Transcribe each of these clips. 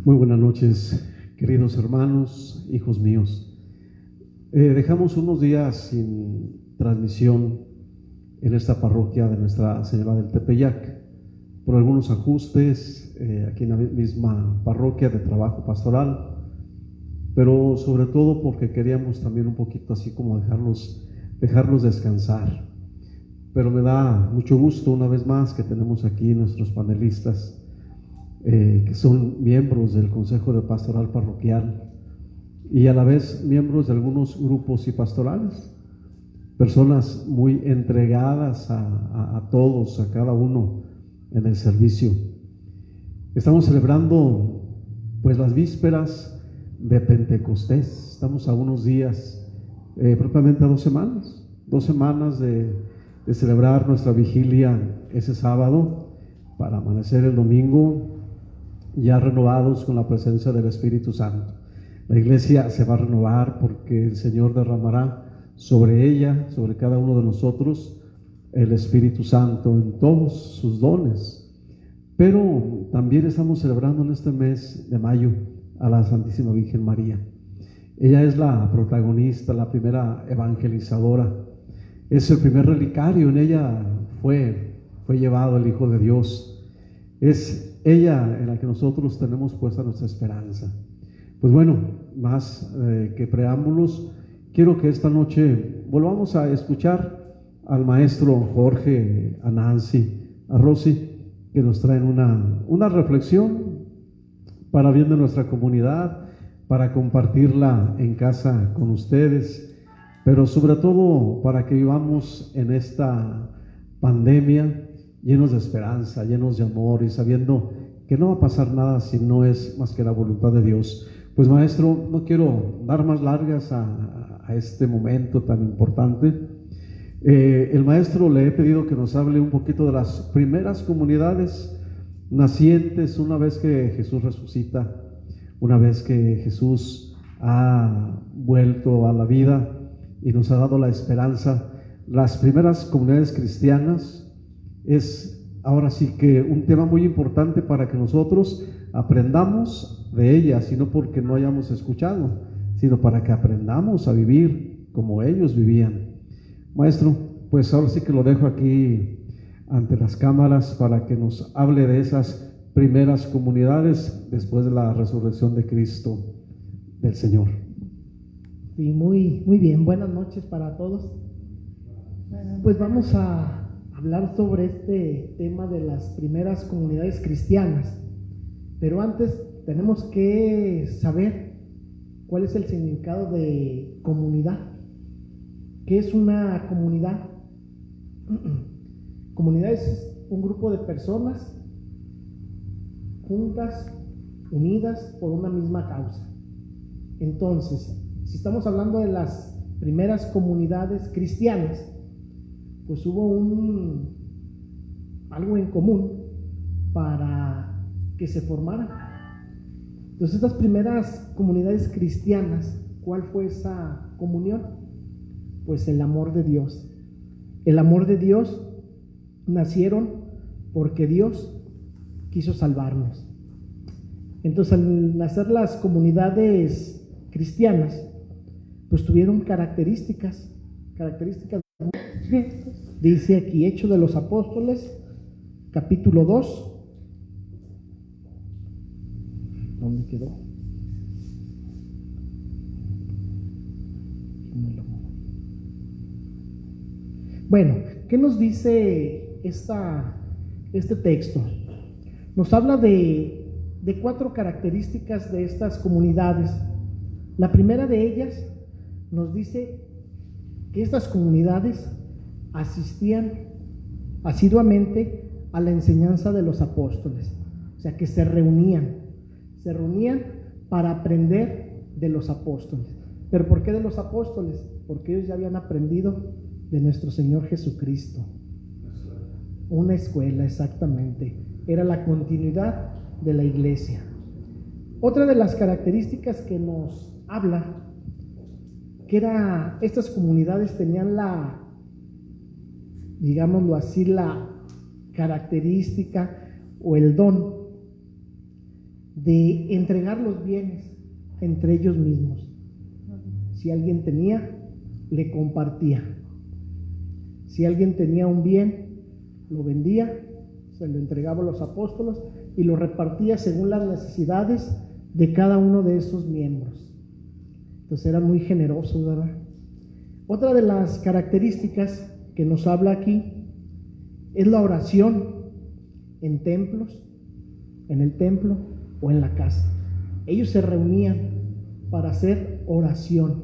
Muy buenas noches, queridos hermanos, hijos míos. Dejamos unos días sin transmisión en esta parroquia de Nuestra Señora del Tepeyac por algunos ajustes aquí en la misma parroquia de trabajo pastoral, pero sobre todo porque queríamos también un poquito así como dejarlos descansar. Pero me da mucho gusto una vez más que tenemos aquí nuestros panelistas que son miembros del Consejo de Pastoral Parroquial y a la vez miembros de algunos grupos y pastorales, personas muy entregadas a todos, a cada uno en el servicio. Estamos celebrando pues las vísperas de Pentecostés. Estamos a unos días, propiamente a 2 semanas de celebrar nuestra vigilia ese sábado para amanecer el domingo ya renovados con la presencia del Espíritu Santo. La iglesia se va a renovar porque el Señor derramará sobre ella, sobre cada uno de nosotros, el Espíritu Santo en todos sus dones. Pero también estamos celebrando en este mes de mayo a la Santísima Virgen María. Ella es la protagonista, la primera evangelizadora, es el primer relicario. En ella fue llevado el Hijo de Dios. Es ella en la que nosotros tenemos puesta nuestra esperanza. Pues bueno, más que preámbulos, quiero que esta noche volvamos a escuchar al maestro Jorge, a Nancy, a Rosy, que nos traen una reflexión para bien de nuestra comunidad, para compartirla en casa con ustedes, pero sobre todo para que vivamos en esta pandemia llenos de esperanza, llenos de amor y sabiendo que no va a pasar nada si no es más que la voluntad de Dios. Pues maestro, no quiero dar más largas a este momento tan importante. El maestro le he pedido que nos hable un poquito de las primeras comunidades nacientes una vez que Jesús resucita, una vez que Jesús ha vuelto a la vida y nos ha dado la esperanza. Las primeras comunidades cristianas es ahora sí que un tema muy importante para que nosotros aprendamos de ellas, y no porque no hayamos escuchado, sino para que aprendamos a vivir como ellos vivían. Maestro, pues ahora sí que lo dejo aquí ante las cámaras para que nos hable de esas primeras comunidades después de la resurrección de Cristo, del Señor. Sí, muy bien. Buenas noches para todos. Pues vamos a hablar sobre este tema de las primeras comunidades cristianas, pero antes tenemos que saber cuál es el significado de comunidad. ¿Qué es una comunidad? Comunidad es un grupo de personas juntas, unidas por una misma causa. Entonces, si estamos hablando de las primeras comunidades cristianas, pues hubo algo en común para que se formaran. Entonces, estas primeras comunidades cristianas, ¿cuál fue esa comunión? Pues el amor de Dios. El amor de Dios nacieron porque Dios quiso salvarnos. Entonces, al nacer las comunidades cristianas, pues tuvieron características. Dice aquí, Hechos de los Apóstoles, capítulo 2. ¿Dónde quedó? Bueno, ¿qué nos dice este texto? Nos habla de 4 características de estas comunidades. La primera de ellas nos dice que estas comunidades asistían asiduamente a la enseñanza de los apóstoles, o sea que se reunían para aprender de los apóstoles. ¿Pero por qué de los apóstoles? Porque ellos ya habían aprendido de nuestro Señor Jesucristo. Una escuela, exactamente. Era la continuidad de la iglesia. Otra de las características que nos habla que estas comunidades tenían digámoslo así, la característica o el don de entregar los bienes entre ellos mismos. Si alguien tenía, le compartía. Si alguien tenía un bien, lo vendía, se lo entregaba a los apóstoles y lo repartía según las necesidades de cada uno de esos miembros. Entonces eran muy generosos, ¿verdad? Otra de las características que nos habla aquí es la oración en templos, en el templo o en la casa. Ellos se reunían para hacer oración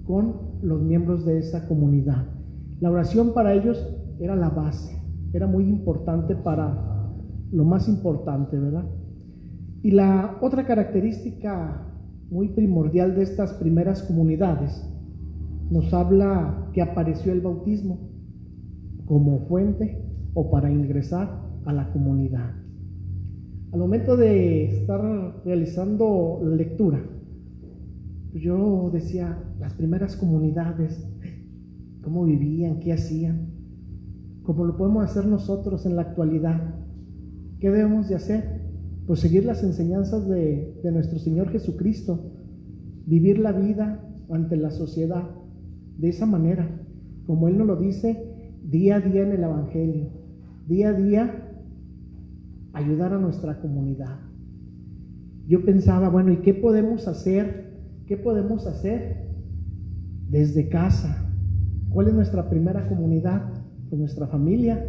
con los miembros de esa comunidad. La oración para ellos era la base, era muy importante, para lo más importante, ¿verdad? Y la otra característica muy primordial de estas primeras comunidades nos habla que apareció el bautismo como fuente o para ingresar a la comunidad. Al momento de estar realizando la lectura, yo decía, las primeras comunidades, ¿cómo vivían? ¿Qué hacían? ¿Cómo lo podemos hacer nosotros en la actualidad? ¿Qué debemos de hacer? Pues seguir las enseñanzas de nuestro Señor Jesucristo, vivir la vida ante la sociedad de esa manera, como Él nos lo dice día a día en el Evangelio, día a día ayudar a nuestra comunidad. Yo pensaba, bueno, ¿y qué podemos hacer? ¿Qué podemos hacer desde casa? ¿Cuál es nuestra primera comunidad? Pues nuestra familia.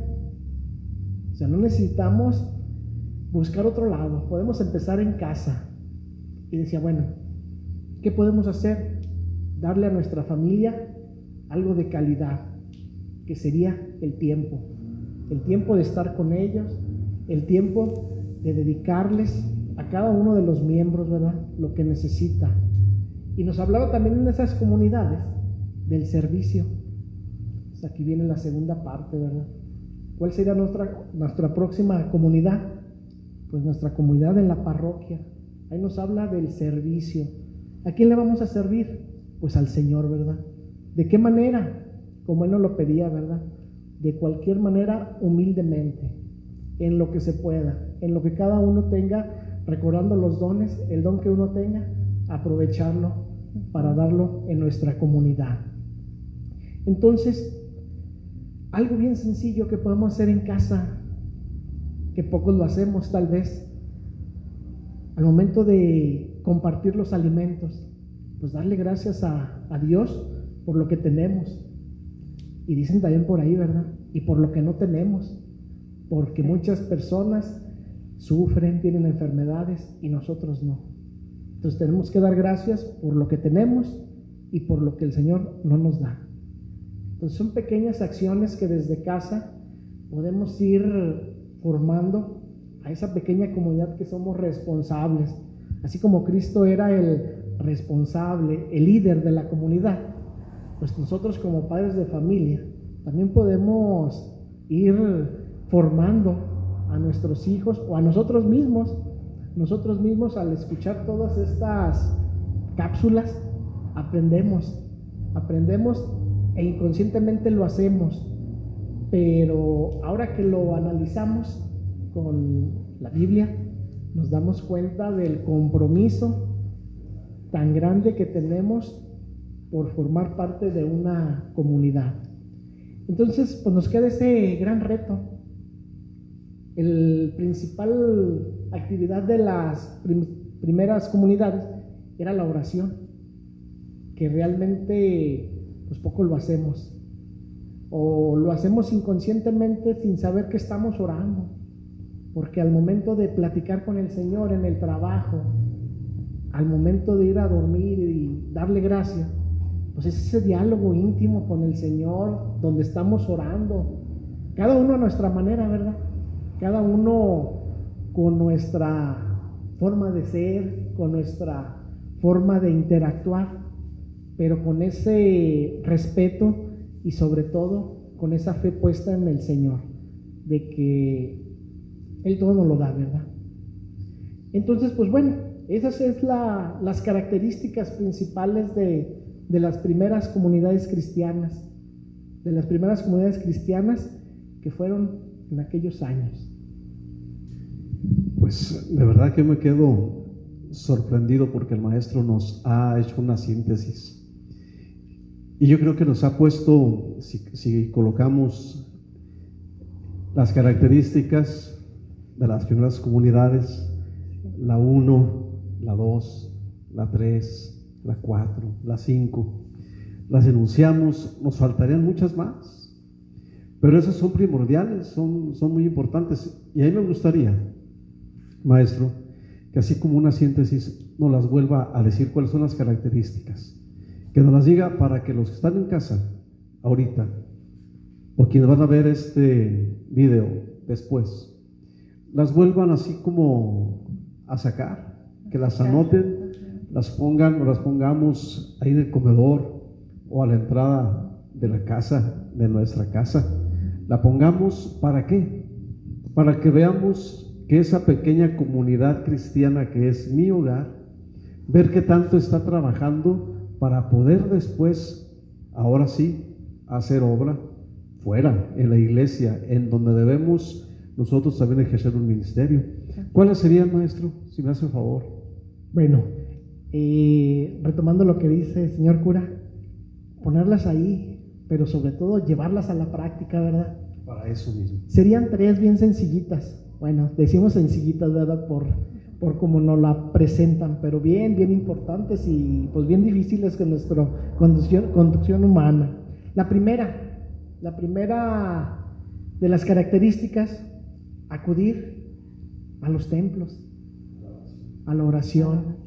O sea, no necesitamos buscar otro lado, podemos empezar en casa. Y decía, bueno, ¿qué podemos hacer? Darle a nuestra familia algo de calidad, que sería el tiempo de estar con ellos, el tiempo de dedicarles a cada uno de los miembros, ¿verdad?, lo que necesita. Y nos hablaba también en esas comunidades del servicio. Pues aquí viene la segunda parte, ¿verdad? ¿Cuál sería nuestra próxima comunidad? Pues nuestra comunidad en la parroquia. Ahí nos habla del servicio. ¿A quién le vamos a servir? Pues al Señor, ¿verdad? ¿De qué manera? Como Él nos lo pedía, ¿verdad? De cualquier manera, humildemente, en lo que se pueda, en lo que cada uno tenga, recordando los dones, el don que uno tenga, aprovecharlo para darlo en nuestra comunidad. Entonces, algo bien sencillo que podemos hacer en casa, que pocos lo hacemos tal vez, al momento de compartir los alimentos, pues darle gracias a Dios por lo que tenemos. Y dicen también por ahí, ¿verdad? Y por lo que no tenemos, porque muchas personas sufren, tienen enfermedades y nosotros no. Entonces tenemos que dar gracias por lo que tenemos y por lo que el Señor no nos da. Entonces son pequeñas acciones que desde casa podemos ir formando a esa pequeña comunidad que somos responsables. Así como Cristo era el responsable, el líder de la comunidad, pues nosotros como padres de familia también podemos ir formando a nuestros hijos o a nosotros mismos. Nosotros mismos, al escuchar todas estas cápsulas, aprendemos e inconscientemente lo hacemos. Pero ahora que lo analizamos con la Biblia, nos damos cuenta del compromiso tan grande que tenemos por formar parte de una comunidad. Entonces, pues nos queda ese gran reto. El principal actividad de las primeras comunidades era la oración, que realmente pues poco lo hacemos, o lo hacemos inconscientemente sin saber que estamos orando, porque al momento de platicar con el Señor en el trabajo, al momento de ir a dormir y darle gracias, pues es ese diálogo íntimo con el Señor donde estamos orando, cada uno a nuestra manera, ¿verdad? Cada uno con nuestra forma de ser, con nuestra forma de interactuar, pero con ese respeto y sobre todo con esa fe puesta en el Señor, de que Él todo nos lo da, ¿verdad? Entonces, pues bueno, esas son las características principales de las primeras comunidades cristianas, que fueron en aquellos años. Pues de verdad que me quedo sorprendido porque el maestro nos ha hecho una síntesis. Y yo creo que nos ha puesto, si colocamos las características de las primeras comunidades, la 1, la 2, la 3, la 4, la 5, las enunciamos, nos faltarían muchas más, pero esas son primordiales, son muy importantes. Y a mí me gustaría, maestro, que así como una síntesis nos las vuelva a decir cuáles son las características, que nos las diga para que los que están en casa ahorita o quienes van a ver este video después las vuelvan así como a sacar, que las anoten, las pongan o las pongamos ahí en el comedor o a la entrada de la casa, de nuestra casa. La pongamos, ¿para qué? Para que veamos que esa pequeña comunidad cristiana que es mi hogar, ver qué tanto está trabajando para poder después, ahora sí, hacer obra fuera, en la iglesia, en donde debemos nosotros también ejercer un ministerio. ¿Cuáles serían, maestro, si me hace un favor? Bueno, retomando lo que dice el señor cura, ponerlas ahí, pero sobre todo llevarlas a la práctica, ¿verdad? Para eso mismo. Serían tareas bien sencillitas. Bueno, decimos sencillitas, ¿verdad? Por cómo nos la presentan, pero bien importantes y pues bien difíciles con nuestra conducción humana. La primera de las características, acudir a los templos, a la oración.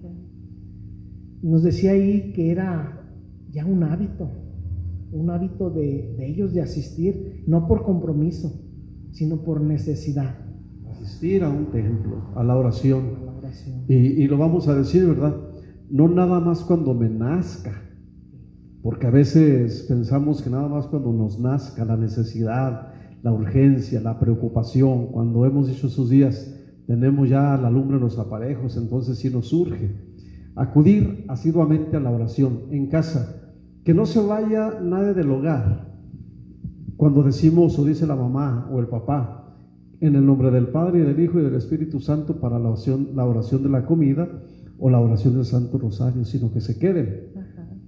Nos decía ahí que era ya un hábito de ellos de asistir, no por compromiso, sino por necesidad. Asistir a un templo, a la oración. Y lo vamos a decir, ¿verdad? No nada más cuando me nazca, porque a veces pensamos que nada más cuando nos nazca la necesidad, la urgencia, la preocupación, cuando hemos dicho esos días, tenemos ya la lumbre en los aparejos, entonces sí nos surge acudir asiduamente a la oración en casa, que no se vaya nadie del hogar. Cuando decimos o dice la mamá o el papá, en el nombre del Padre y del Hijo y del Espíritu Santo para la oración de la comida o la oración del Santo Rosario, sino que se queden.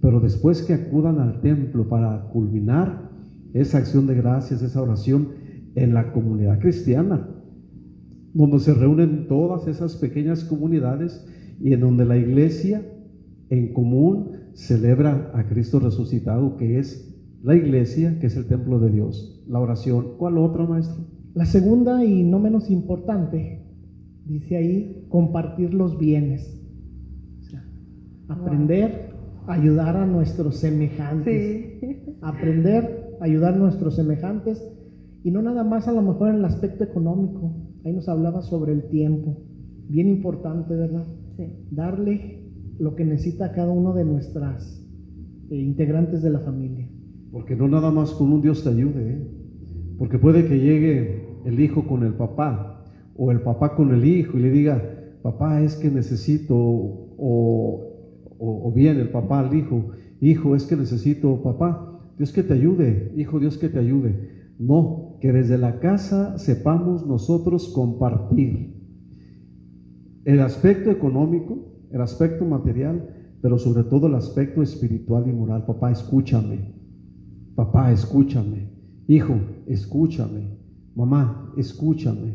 Pero después que acudan al templo para culminar esa acción de gracias, esa oración en la comunidad cristiana, donde se reúnen todas esas pequeñas comunidades y en donde la iglesia en común celebra a Cristo resucitado, que es la iglesia, que es el templo de Dios. La oración. ¿Cuál otra, maestro? La segunda y no menos importante, dice ahí, compartir los bienes. O sea, aprender a ayudar a nuestros semejantes. Sí. Aprender a ayudar a nuestros semejantes y no nada más a lo mejor en el aspecto económico. Ahí nos hablaba sobre el tiempo. Bien importante, ¿verdad? Sí. Darle lo que necesita cada uno de nuestras integrantes de la familia. Porque no nada más con un Dios te ayude, porque puede que llegue el hijo con el papá o el papá con el hijo y le diga, papá, es que necesito, o bien el papá al hijo, hijo, es que necesito, papá, Dios que te ayude, hijo, Dios que te ayude. No, que desde la casa sepamos nosotros compartir el aspecto económico, el aspecto material, pero sobre todo el aspecto espiritual y moral. Papá, escúchame. Papá, escúchame. Hijo, escúchame. Mamá, escúchame.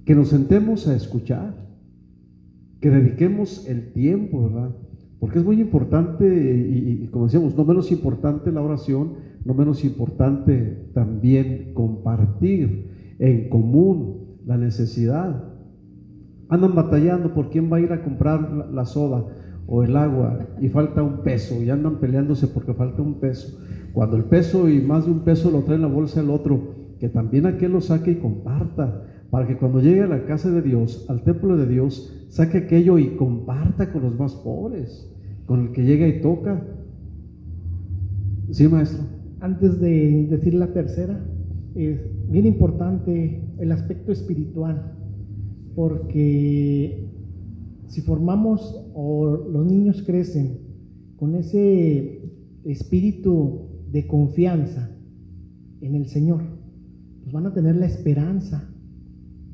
Que nos sentemos a escuchar, que dediquemos el tiempo, ¿verdad? Porque es muy importante y como decíamos, no menos importante la oración, no menos importante también compartir en común la necesidad. Andan batallando por quién va a ir a comprar la soda o el agua y falta un peso y andan peleándose porque falta un peso. Cuando el peso y más de un peso lo trae en la bolsa el otro, que también aquel lo saque y comparta, para que cuando llegue a la casa de Dios, al templo de Dios, saque aquello y comparta con los más pobres, con el que llega y toca. Sí, maestro. Antes de decir la tercera, es bien importante el aspecto espiritual, porque si formamos o los niños crecen con ese espíritu de confianza en el Señor, pues van a tener la esperanza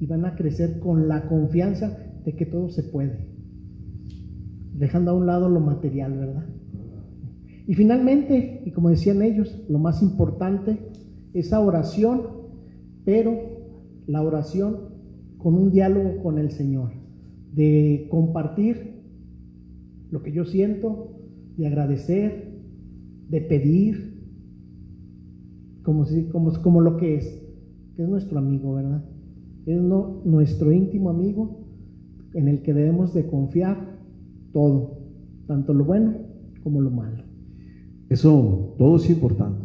y van a crecer con la confianza de que todo se puede, dejando a un lado lo material, ¿verdad? Y finalmente, y como decían ellos, lo más importante, esa oración, pero la oración con un diálogo con el Señor, de compartir lo que yo siento, de agradecer, de pedir, como lo que es nuestro amigo, ¿verdad? Es nuestro íntimo amigo en el que debemos de confiar todo, tanto lo bueno como lo malo. Eso, todo es importante,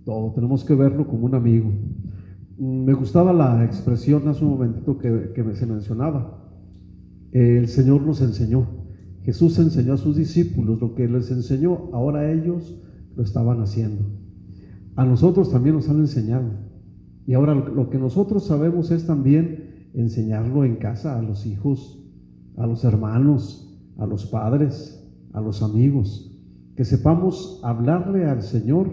todo, tenemos que verlo como un amigo. Me gustaba la expresión hace un momentito que se mencionaba. El Señor nos enseñó, Jesús enseñó a sus discípulos lo que les enseñó, ahora ellos lo estaban haciendo. A nosotros también nos han enseñado, y ahora lo que nosotros sabemos es también enseñarlo en casa a los hijos, a los hermanos, a los padres, a los amigos. Que sepamos hablarle al Señor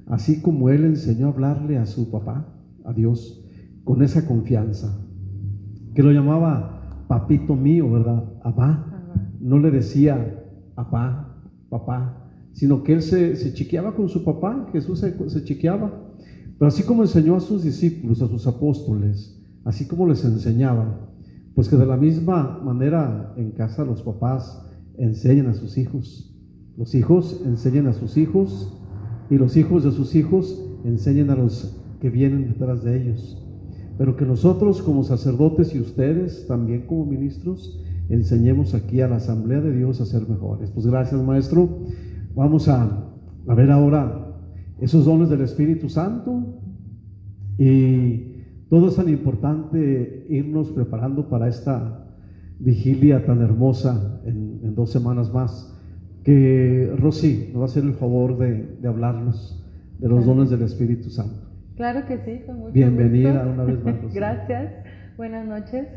así como Él enseñó a hablarle a su papá, a Dios, con esa confianza. Que lo llamaba papito mío, ¿verdad? Abba. No le decía apá, papá, sino que Él se chiqueaba con su papá. Jesús se chiqueaba. Pero así como enseñó a sus discípulos, a sus apóstoles, así como les enseñaba, pues que de la misma manera en casa los papás enseñan a sus hijos. Los hijos enseñan a sus hijos y los hijos de sus hijos enseñan a los que vienen detrás de ellos. Pero que nosotros como sacerdotes y ustedes también como ministros enseñemos aquí a la Asamblea de Dios a ser mejores. Pues gracias, maestro. Vamos a ver ahora esos dones del Espíritu Santo, y todo es tan importante irnos preparando para esta vigilia tan hermosa en 2 semanas más. Que Rosy nos va a hacer el favor de hablarnos de los dones del Espíritu Santo. Claro que sí, con mucho Bienvenida gusto. una vez más, Rosy. Gracias, buenas noches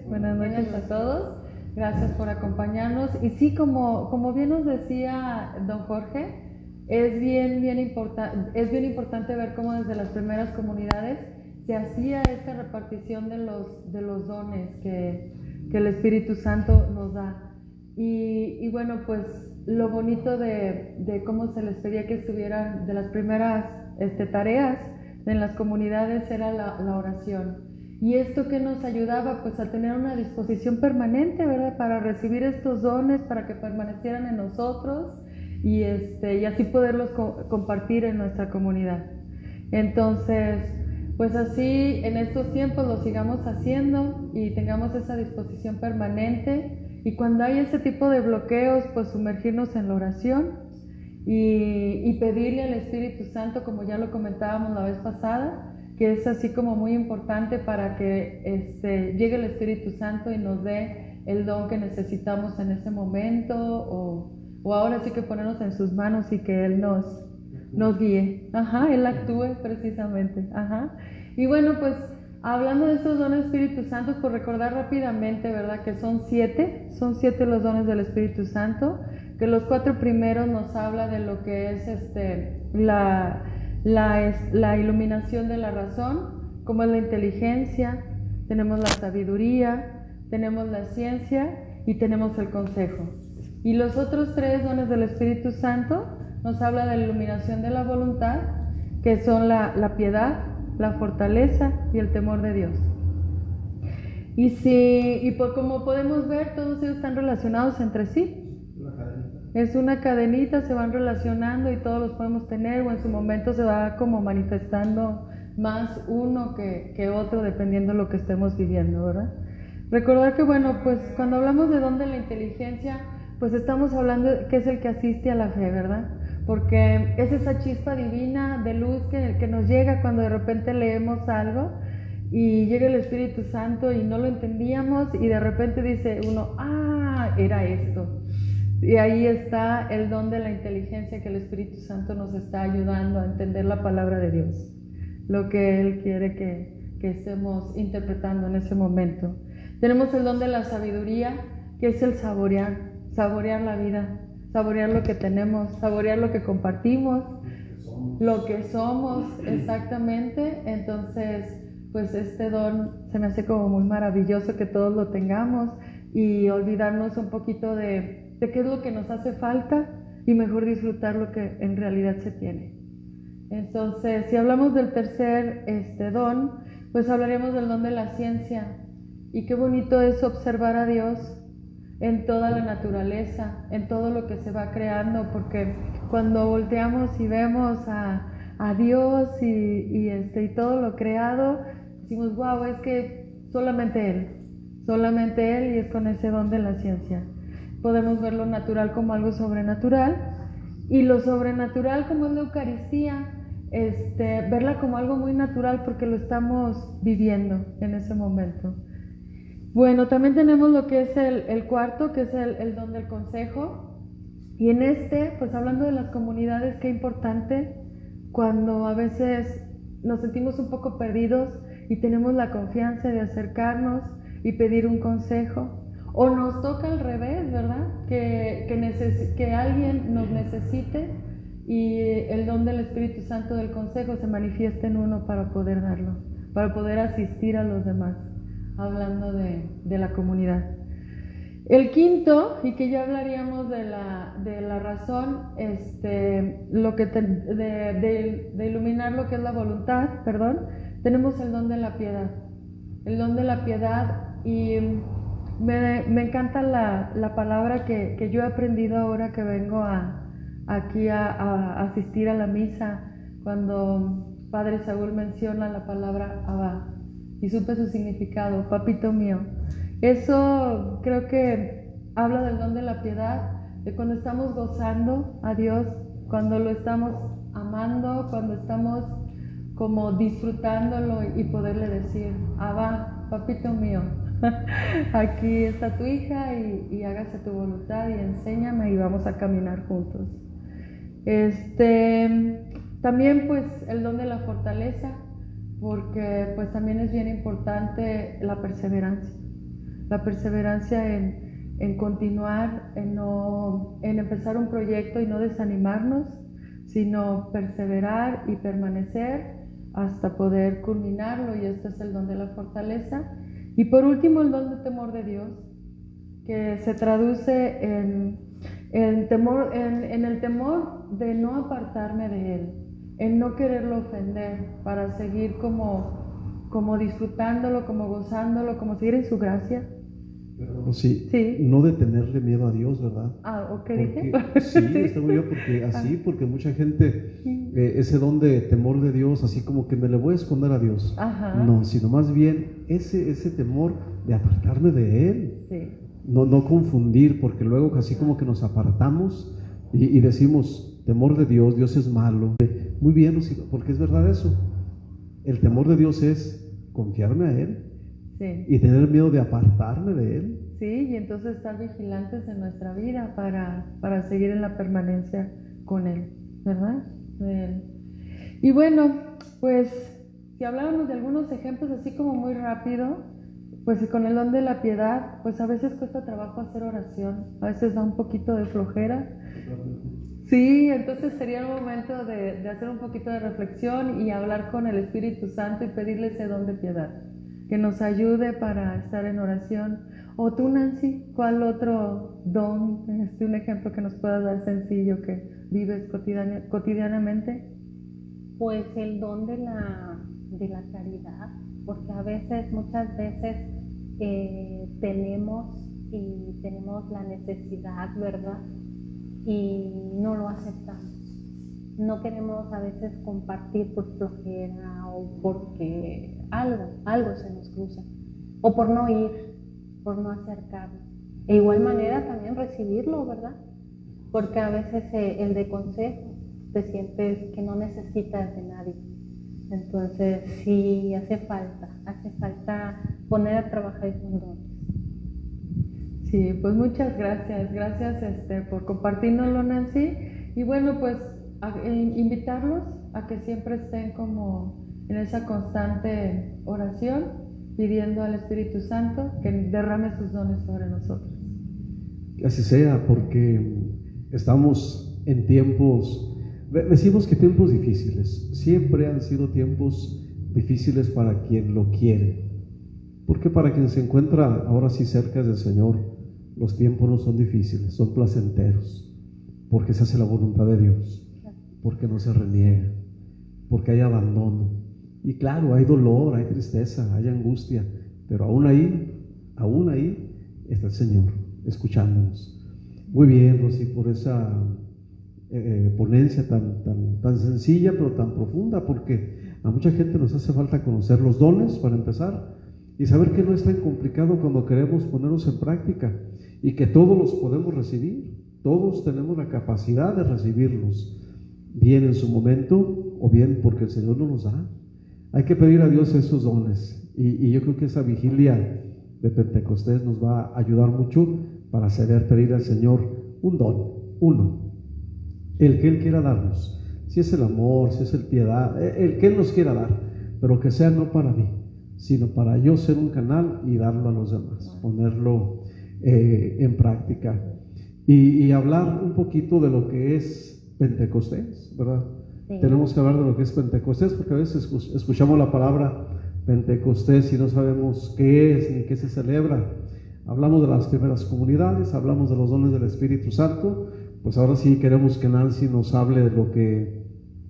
a todos, gracias por acompañarnos. Y sí, como bien nos decía don Jorge, es bien importante ver cómo desde las primeras comunidades se hacía esta repartición de los dones que el Espíritu Santo nos da. Y bueno, pues lo bonito de cómo se les pedía que estuvieran, de las primeras tareas en las comunidades, era la oración. Y esto que nos ayudaba pues a tener una disposición permanente, ¿verdad? Para recibir estos dones, para que permanecieran en nosotros y así poderlos compartir en nuestra comunidad. Entonces, pues así en estos tiempos lo sigamos haciendo y tengamos esa disposición permanente. Y cuando hay ese tipo de bloqueos, pues sumergirnos en la oración y pedirle al Espíritu Santo, como ya lo comentábamos la vez pasada, que es así como muy importante para que llegue el Espíritu Santo y nos dé el don que necesitamos en ese momento, o ahora sí que ponernos en sus manos y que Él nos guíe. Él actúe precisamente. Y bueno, pues hablando de estos dones Espíritu Santo, por recordar rápidamente, ¿verdad? Que son 7 los dones del Espíritu Santo, que los 4 primeros nos habla de lo que es la iluminación de la razón, como es la inteligencia, tenemos la sabiduría, tenemos la ciencia y tenemos el consejo. Y los otros 3 dones del Espíritu Santo nos habla de la iluminación de la voluntad, que son la piedad, la fortaleza y el temor de Dios. Y pues como podemos ver, todos ellos están relacionados entre sí. Es una cadenita, se van relacionando y todos los podemos tener, o en su momento se va como manifestando más uno que otro, dependiendo de lo que estemos viviendo, ¿verdad? Recordar que, bueno, pues cuando hablamos de don de la inteligencia, pues estamos hablando que es el que asiste a la fe, ¿verdad? Porque es esa chispa divina de luz que nos llega cuando de repente leemos algo y llega el Espíritu Santo y no lo entendíamos y de repente dice uno, era esto. Y ahí está el don de la inteligencia, que el Espíritu Santo nos está ayudando a entender la palabra de Dios, lo que Él quiere que estemos interpretando en ese momento. Tenemos el don de la sabiduría, que es el saborear la vida, saborear lo que tenemos, saborear lo que compartimos, lo que somos exactamente. Entonces, pues este don se me hace como muy maravilloso que todos lo tengamos y olvidarnos un poquito de qué es lo que nos hace falta y mejor disfrutar lo que en realidad se tiene. Entonces, si hablamos del tercer don, pues hablaríamos del don de la ciencia. Y qué bonito es observar a Dios en toda la naturaleza, en todo lo que se va creando, porque cuando volteamos y vemos a Dios y todo lo creado, decimos, wow, es que solamente Él, y es con ese don de la ciencia. Podemos ver lo natural como algo sobrenatural, y lo sobrenatural como es la Eucaristía, verla como algo muy natural porque lo estamos viviendo en ese momento. Bueno, también tenemos lo que es el cuarto, que es el don del consejo. Y en pues hablando de las comunidades, qué importante cuando a veces nos sentimos un poco perdidos y tenemos la confianza de acercarnos y pedir un consejo. O nos toca al revés, ¿verdad? Que alguien nos necesite y el don del Espíritu Santo del consejo se manifiesta en uno para poder darlo, para poder asistir a los demás, hablando de la comunidad. El quinto, y que ya hablaríamos de la razón, de iluminar lo que es la voluntad, tenemos el don de la piedad. El don de la piedad, y me encanta la palabra que yo he aprendido ahora que vengo aquí a asistir a la misa, cuando Padre Saúl menciona la palabra Abba, y supe su significado, papito mío. Eso creo que habla del don de la piedad, de cuando estamos gozando a Dios, cuando lo estamos amando, cuando estamos como disfrutándolo y poderle decir, Abba, papito mío, aquí está tu hija y hágase tu voluntad y enséñame y vamos a caminar juntos. También pues el don de la fortaleza, porque pues también es bien importante la perseverancia en continuar, en empezar un proyecto y no desanimarnos, sino perseverar y permanecer hasta poder culminarlo, y este es el don de la fortaleza. Y por último, el don de temor de Dios, que se traduce en el temor de no apartarme de Él, en no quererlo ofender, para seguir como disfrutándolo, como gozándolo, como seguir en su gracia. Sí, no de tenerle miedo a Dios, ¿verdad? ¿O qué dije? Sí, está muy bien, porque mucha gente, ese don de temor de Dios, así como que me le voy a esconder a Dios. Ajá. No, sino más bien ese temor de apartarme de Él. Sí. No confundir, porque luego casi como que nos apartamos y decimos, temor de Dios, Dios es malo. Muy bien, porque es verdad eso. El temor de Dios es confiarme a Él. Sí. Y tener miedo de apartarme de Él. Sí, y entonces estar vigilantes en nuestra vida para seguir en la permanencia con Él, ¿verdad? Y bueno, pues si habláramos de algunos ejemplos así como muy rápido, pues con el don de la piedad, pues a veces cuesta trabajo hacer oración, a veces da un poquito de flojera. Sí, entonces sería el momento de hacer un poquito de reflexión y hablar con el Espíritu Santo y pedirle ese don de piedad, que nos ayude para estar en oración. O tú, Nancy, ¿cuál otro don, un ejemplo que nos puedas dar sencillo que vives cotidianamente? Pues el don de la caridad, porque muchas veces tenemos la necesidad, ¿verdad? Y no lo aceptamos. No queremos a veces compartir por flojera o porque algo se nos cruza, o por no ir, por no acercarnos. De igual manera también recibirlo, ¿verdad? Porque a veces el de consejo te sientes que no necesitas de nadie. Entonces sí hace falta poner a trabajar esos dones. Sí, pues muchas gracias por compartirnoslo, Nancy. Y bueno, pues invitarlos a que siempre estén como en esa constante oración, pidiendo al Espíritu Santo que derrame sus dones sobre nosotros. Que así sea, porque estamos en tiempos, decimos que tiempos difíciles, siempre han sido tiempos difíciles para quien lo quiere. Porque para quien se encuentra ahora sí cerca del Señor, los tiempos no son difíciles, son placenteros, porque se hace la voluntad de Dios, porque no se reniega, porque hay abandono. Y claro, hay dolor, hay tristeza, hay angustia, pero aún ahí está el Señor escuchándonos. Muy bien, Rosy, por esa ponencia tan sencilla pero tan profunda, porque a mucha gente nos hace falta conocer los dones para empezar y saber que no es tan complicado cuando queremos ponerlos en práctica y que todos los podemos recibir. Todos tenemos la capacidad de recibirlos, bien en su momento o bien porque el Señor nos los da. Hay que pedir a Dios esos dones y yo creo que esa vigilia de Pentecostés nos va a ayudar mucho para saber pedir al Señor un don, uno, el que Él quiera darnos, si es el amor, si es el piedad, el que Él nos quiera dar, pero que sea no para mí, sino para yo ser un canal y darlo a los demás, ponerlo en práctica y hablar un poquito de lo que es Pentecostés, ¿verdad? Sí. Tenemos que hablar de lo que es Pentecostés porque a veces escuchamos la palabra Pentecostés y no sabemos qué es ni qué se celebra. Hablamos de las primeras comunidades, hablamos de los dones del Espíritu Santo, pues ahora sí queremos que Nancy nos hable de lo que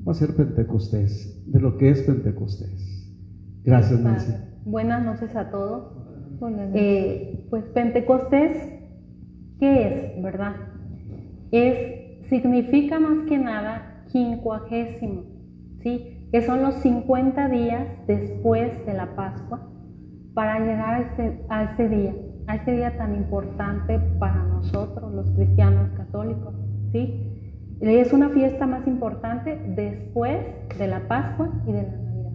va a ser Pentecostés, de lo que es Pentecostés. Gracias, Nancy. Buenas noches a todos. Pues Pentecostés, ¿qué es, verdad? Significa más que nada 50, ¿sí? Que son los 50 días después de la Pascua para llegar a este día tan importante para nosotros los cristianos católicos, ¿sí? Es una fiesta más importante después de la Pascua y de la Navidad,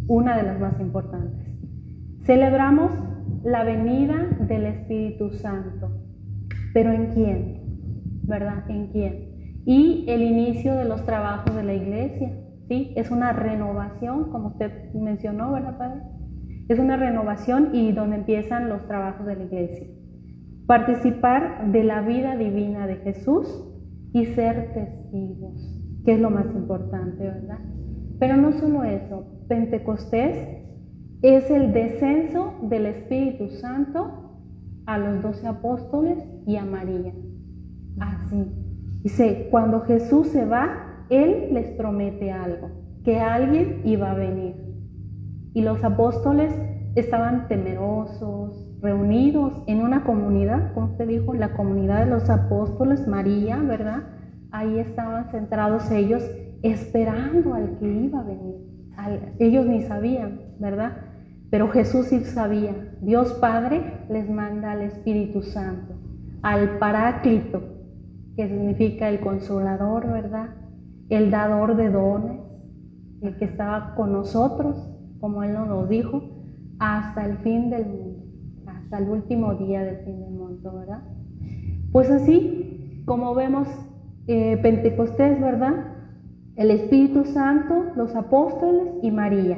una de las más importantes. Celebramos la venida del Espíritu Santo, pero ¿en quién? ¿Verdad? ¿En quién? Y el inicio de los trabajos de la iglesia, ¿sí? Es una renovación, como usted mencionó, ¿verdad, Padre? Es una renovación y donde empiezan los trabajos de la iglesia. Participar de la vida divina de Jesús y ser testigos, que es lo más importante, ¿verdad? Pero no solo eso, Pentecostés es el descenso del Espíritu Santo a los 12 apóstoles y a María. Así. Dice, cuando Jesús se va, Él les promete algo, que alguien iba a venir. Y los apóstoles estaban temerosos, reunidos en una comunidad, como usted dijo, la comunidad de los apóstoles, María, ¿verdad? Ahí estaban centrados ellos, esperando al que iba a venir. Ellos ni sabían, ¿verdad? Pero Jesús sí sabía. Dios Padre les manda al Espíritu Santo, al Paráclito, que significa el Consolador, ¿verdad? El dador de dones, el que estaba con nosotros, como Él nos dijo, hasta el fin del mundo, hasta el último día del fin del mundo, ¿verdad? Pues así, como vemos Pentecostés, ¿verdad? El Espíritu Santo, los apóstoles y María.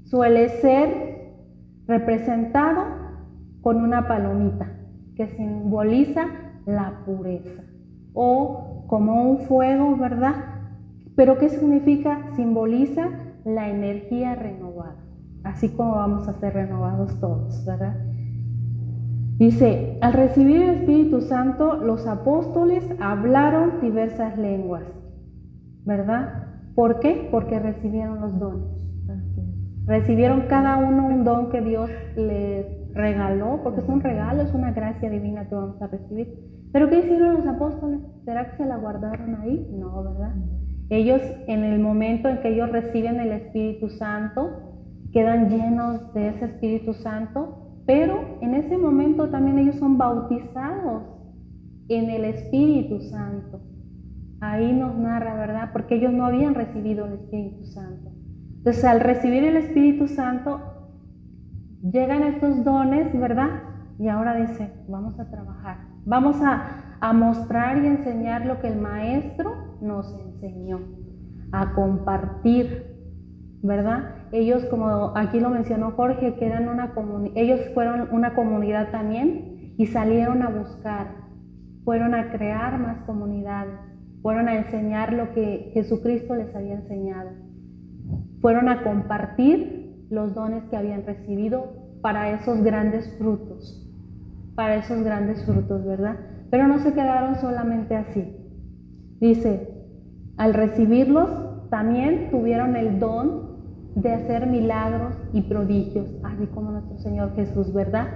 Suele ser representado con una palomita que simboliza la pureza o como un fuego, ¿verdad? Pero ¿qué significa? Simboliza la energía renovada, así como vamos a ser renovados todos, ¿verdad? Dice, al recibir el Espíritu Santo, los apóstoles hablaron diversas lenguas, ¿verdad? ¿Por qué? Porque recibieron los dones. Recibieron cada uno un don que Dios les regaló, porque es un regalo, es una gracia divina que vamos a recibir. ¿Pero qué hicieron los apóstoles? ¿Será que se la guardaron ahí? No, ¿verdad? Ellos, en el momento en que ellos reciben el Espíritu Santo, quedan llenos de ese Espíritu Santo, pero en ese momento también ellos son bautizados en el Espíritu Santo. Ahí nos narra, ¿verdad? Porque ellos no habían recibido el Espíritu Santo. Entonces, al recibir el Espíritu Santo, llegan estos dones, ¿verdad? Y ahora dice, vamos a trabajar, vamos a mostrar y enseñar lo que el Maestro nos enseñó, a compartir, ¿verdad? Ellos, como aquí lo mencionó Jorge, que eran ellos fueron una comunidad también y salieron a buscar, fueron a crear más comunidades, fueron a enseñar lo que Jesucristo les había enseñado. fueron a compartir los dones que habían recibido para esos grandes frutos, ¿verdad? Pero no se quedaron solamente así. Dice, al recibirlos, también tuvieron el don de hacer milagros y prodigios, así como nuestro Señor Jesús, ¿verdad?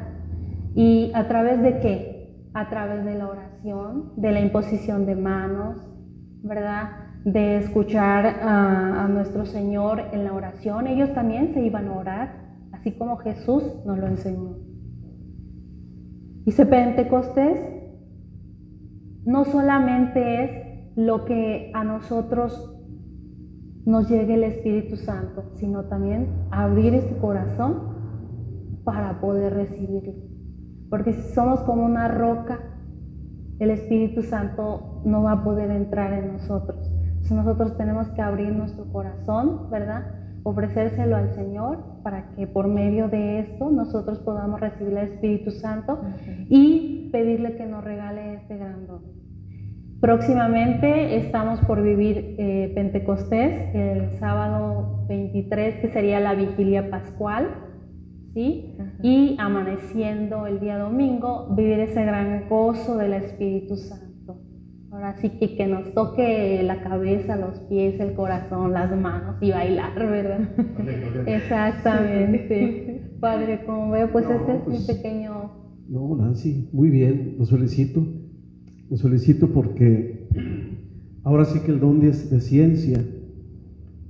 ¿Y a través de qué? A través de la oración, de la imposición de manos, ¿verdad? De escuchar a nuestro Señor en la oración. Ellos también se iban a orar, así como Jesús nos lo enseñó. Dice, Pentecostés no solamente es lo que a nosotros nos llegue el Espíritu Santo, sino también abrir este corazón para poder recibirlo. Porque si somos como una roca, el Espíritu Santo no va a poder entrar en nosotros. Entonces nosotros tenemos que abrir nuestro corazón, ¿verdad? Ofrecérselo al Señor para que por medio de esto nosotros podamos recibir el Espíritu Santo y pedirle que nos regale este gran don. Próximamente estamos por vivir Pentecostés, el sábado 23, que sería la vigilia pascual, ¿sí? Y amaneciendo el día domingo, vivir ese gran gozo del Espíritu Santo. Ahora sí que nos toque la cabeza, los pies, el corazón, las manos y bailar, ¿verdad? Exactamente. Padre, como veo, pues este es mi pequeño... No, Nancy, muy bien, los felicito. Los felicito porque ahora sí que el don de ciencia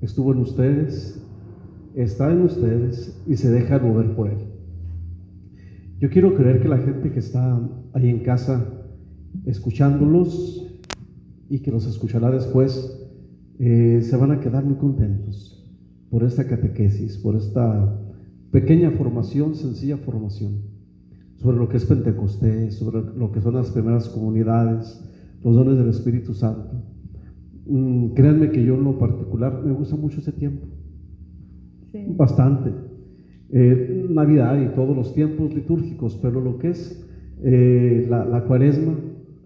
estuvo en ustedes, está en ustedes y se deja mover por él. Yo quiero creer que la gente que está ahí en casa escuchándolos y que los escuchará después, se van a quedar muy contentos por esta catequesis, por esta pequeña formación, sencilla formación, sobre lo que es Pentecostés, sobre lo que son las primeras comunidades, los dones del Espíritu Santo. Créanme que yo en lo particular me gusta mucho ese tiempo, sí. Bastante. Navidad y todos los tiempos litúrgicos, pero lo que es la Cuaresma,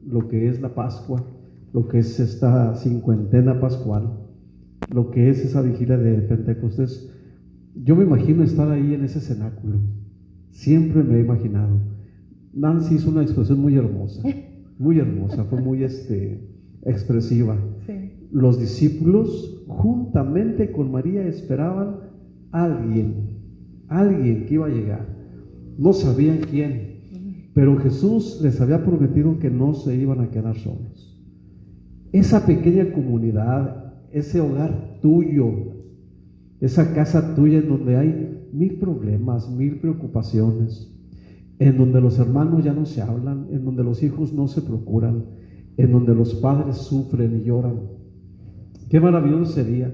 lo que es la Pascua, lo que es esta cincuentena pascual, lo que es esa vigilia de Pentecostés, yo me imagino estar ahí en ese cenáculo. Siempre me he imaginado. Nancy hizo una expresión muy hermosa, fue muy expresiva. Sí. Los discípulos, juntamente con María, esperaban a alguien que iba a llegar. No sabían quién, pero Jesús les había prometido que no se iban a quedar solos. Esa pequeña comunidad, ese hogar tuyo, esa casa tuya en donde hay 1000 problemas, 1000 preocupaciones, en donde los hermanos ya no se hablan, en donde los hijos no se procuran, en donde los padres sufren y lloran. Qué maravilloso sería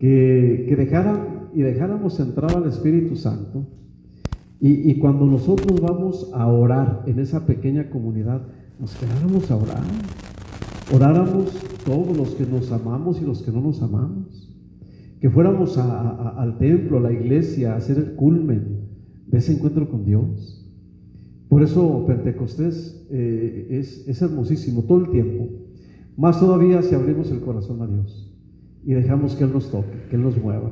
que dejáramos entrar al Espíritu Santo y cuando nosotros vamos a orar en esa pequeña comunidad, nos quedáramos a orar. Oráramos todos los que nos amamos y los que no nos amamos, que fuéramos al templo, a la iglesia, a hacer el culmen de ese encuentro con Dios. Por eso Pentecostés es hermosísimo todo el tiempo, más todavía si abrimos el corazón a Dios y dejamos que Él nos toque, que Él nos mueva.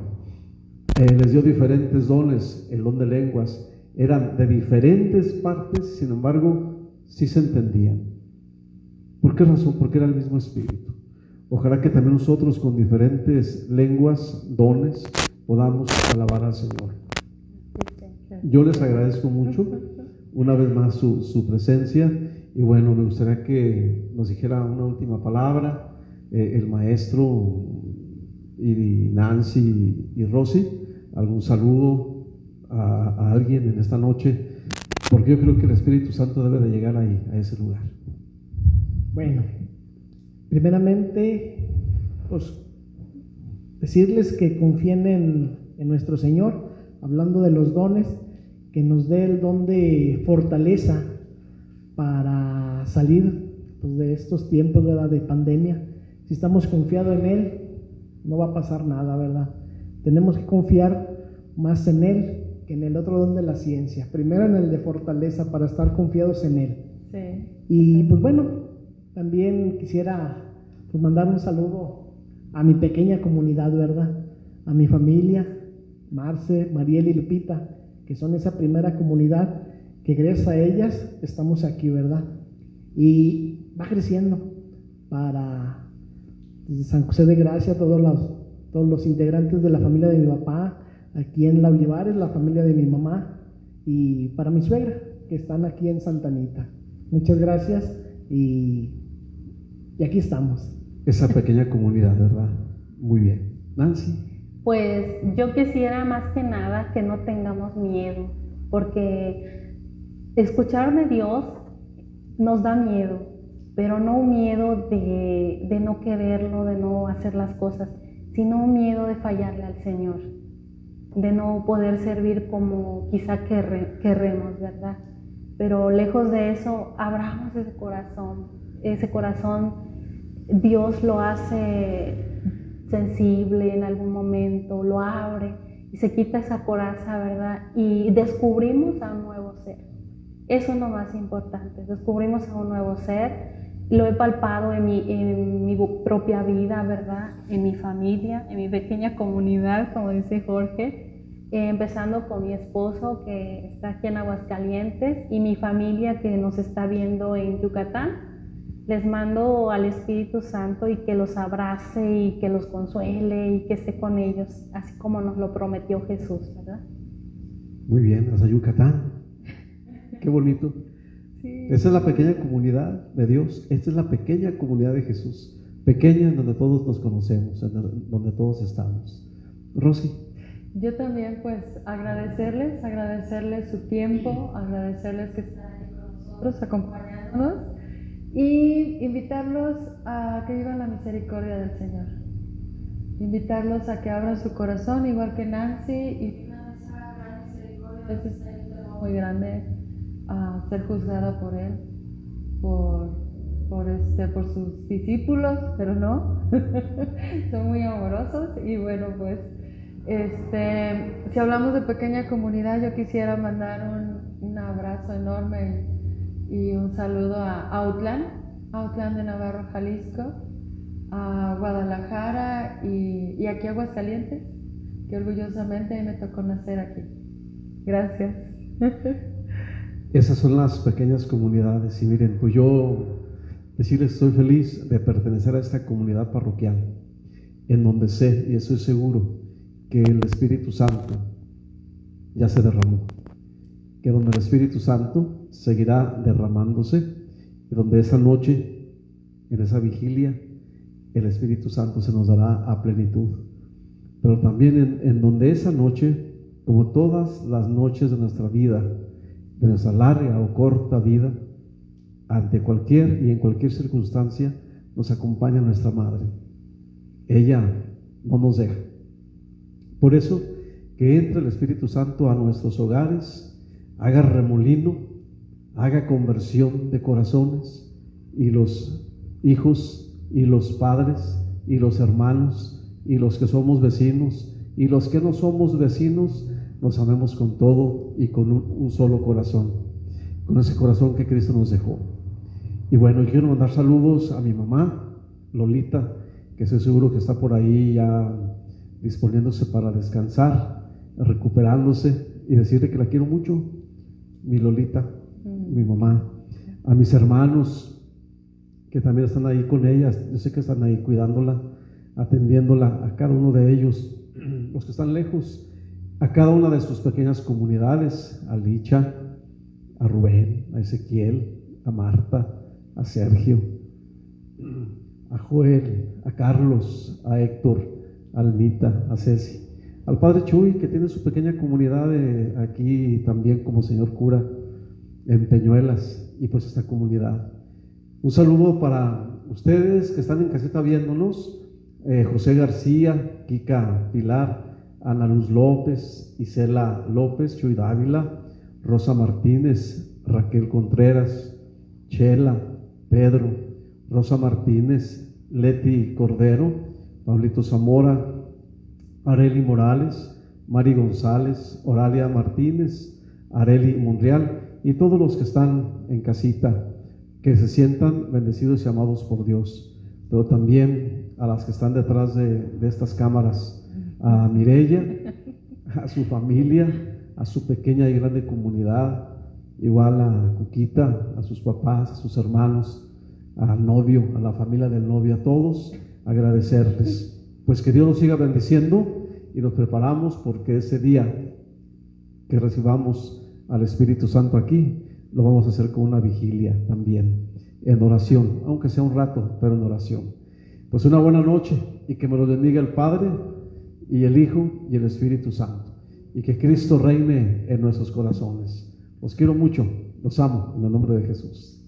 Les dio diferentes dones, el don de lenguas, eran de diferentes partes, sin embargo, sí se entendían. ¿Por qué razón? Porque era el mismo Espíritu. Ojalá que también nosotros con diferentes lenguas, dones, podamos alabar al Señor. Yo les agradezco mucho una vez más su presencia y bueno, me gustaría que nos dijera una última palabra el maestro y Nancy y Rosy, algún saludo a alguien en esta noche, porque yo creo que el Espíritu Santo debe de llegar ahí, a ese lugar. Bueno, primeramente, pues decirles que confíen en nuestro Señor, hablando de los dones, que nos dé el don de fortaleza para salir pues, de estos tiempos, ¿verdad?, de pandemia. Si estamos confiados en Él, no va a pasar nada, ¿verdad? Tenemos que confiar más en Él que en el otro don de la ciencia. Primero en el de fortaleza, para estar confiados en Él. Sí. Y pues bueno, también quisiera pues, mandar un saludo a mi pequeña comunidad, ¿verdad? a mi familia, Marce, Mariel y Lupita, que son esa primera comunidad que gracias a ellas estamos aquí, ¿verdad? Y va creciendo para desde San José de Gracia, todos los integrantes de la familia de mi papá, aquí en La Olivares, la familia de mi mamá, y para mi suegra, que están aquí en Santa Anita. Muchas gracias y aquí estamos. Esa pequeña comunidad, ¿verdad? Muy bien. Nancy. Pues yo quisiera más que nada que no tengamos miedo, porque escuchar de Dios nos da miedo, pero no un miedo de no quererlo, de no hacer las cosas, sino un miedo de fallarle al Señor, de no poder servir como quizá querremos, ¿verdad? Pero lejos de eso, abramos ese corazón Dios lo hace sensible en algún momento, lo abre y se quita esa coraza, ¿verdad? Y descubrimos a un nuevo ser. Eso es lo más importante, descubrimos a un nuevo ser. Lo he palpado en mi propia vida, ¿verdad? En mi familia, en mi pequeña comunidad, como dice Jorge, empezando con mi esposo que está aquí en Aguascalientes y mi familia que nos está viendo en Yucatán. Les mando al Espíritu Santo y que los abrace y que los consuele y que esté con ellos, así como nos lo prometió Jesús, ¿verdad? Muy bien, hasta Yucatán. Qué bonito. Sí. Esa es la pequeña comunidad de Dios. Esta es la pequeña comunidad de Jesús. Pequeña en donde todos nos conocemos, en donde todos estamos. Rosy. Yo también, pues, agradecerles su tiempo, agradecerles que están aquí con nosotros, acompañándonos. Y invitarlos a que vivan la misericordia del Señor. Invitarlos a que abran su corazón, igual que Nancy, y vivan esa gran misericordia. A veces hay un temor muy grande a ser juzgada por Él, por sus discípulos, pero no. Son muy amorosos. Y bueno, pues, si hablamos de pequeña comunidad, yo quisiera mandar un abrazo enorme y un saludo a Autlán de Navarro, Jalisco, a Guadalajara y aquí a Aguascalientes, que orgullosamente me tocó nacer aquí. Gracias. Esas son las pequeñas comunidades y miren, pues yo decirles estoy feliz de pertenecer a esta comunidad parroquial, en donde sé y estoy seguro que el Espíritu Santo ya se derramó, que donde el Espíritu Santo seguirá derramándose y donde esa noche, en esa vigilia, el Espíritu Santo se nos dará a plenitud. Pero también en donde esa noche, como todas las noches de nuestra vida, de nuestra larga o corta vida, ante cualquier y en cualquier circunstancia, nos acompaña nuestra Madre. Ella no nos deja. Por eso, que entre el Espíritu Santo a nuestros hogares, haga remolino, haga conversión de corazones, y los hijos y los padres y los hermanos y los que somos vecinos y los que no somos vecinos nos amemos con todo y con un solo corazón, con ese corazón que Cristo nos dejó. Y bueno, yo quiero mandar saludos a mi mamá, Lolita, que estoy seguro que está por ahí ya disponiéndose para descansar, recuperándose, y decirle que la quiero mucho, mi Lolita, mi mamá. A mis hermanos que también están ahí con ellas, yo sé que están ahí cuidándola, atendiéndola, a cada uno de ellos, los que están lejos, a cada una de sus pequeñas comunidades, a Licha, a Rubén, a Ezequiel, a Marta, a Sergio, a Joel, a Carlos, a Héctor, a Almita, a Ceci, al Padre Chuy, que tiene su pequeña comunidad aquí también como señor cura en Peñuelas, y pues esta comunidad. Un saludo para ustedes que están en caseta viéndonos, José García, Kika Pilar, Ana Luz López, Isela López, Chuy Dávila, Rosa Martínez, Raquel Contreras, Chela, Pedro, Rosa Martínez, Leti Cordero, Pablito Zamora, Areli Morales, Mari González, Oralia Martínez, Areli Monreal y todos los que están en casita, que se sientan bendecidos y amados por Dios, pero también a las que están detrás de estas cámaras, a Mireya, a su familia, a su pequeña y grande comunidad, igual a Cuquita, a sus papás, a sus hermanos, al novio, a la familia del novio, a todos, agradecerles. Pues que Dios nos siga bendiciendo y nos preparamos porque ese día que recibamos al Espíritu Santo aquí, lo vamos a hacer con una vigilia también, en oración, aunque sea un rato, pero en oración. Pues una buena noche y que me lo bendiga el Padre y el Hijo y el Espíritu Santo, y que Cristo reine en nuestros corazones. Los quiero mucho, los amo en el nombre de Jesús.